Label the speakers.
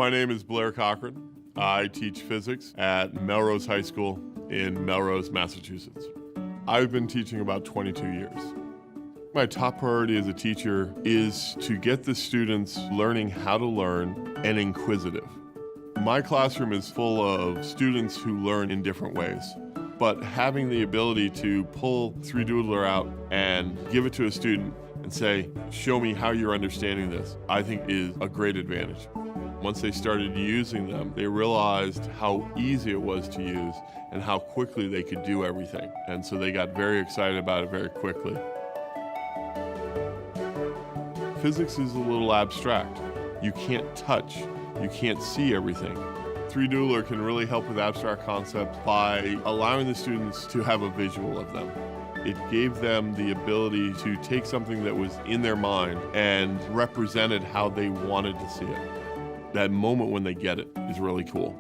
Speaker 1: My name is Blair Cochran. I teach physics at Melrose High School in Melrose, Massachusetts. I've been teaching about 22 years. My top priority as a teacher is to get the students learning how to learn and inquisitive. My classroom is full of students who learn in different ways, but having the ability to pull 3Doodler out and give it to a student and say, show me how you're understanding this, I think is a great advantage. Once they started using them, they realized how easy it was to use and how quickly they could do everything. And so they got very excited about it very quickly. Physics is a little abstract. You can't touch, you can't see everything. 3Doodler can really help with abstract concepts by allowing the students to have a visual of them. It gave them the ability to take something that was in their mind and represented how they wanted to see it. That moment when they get it is really cool.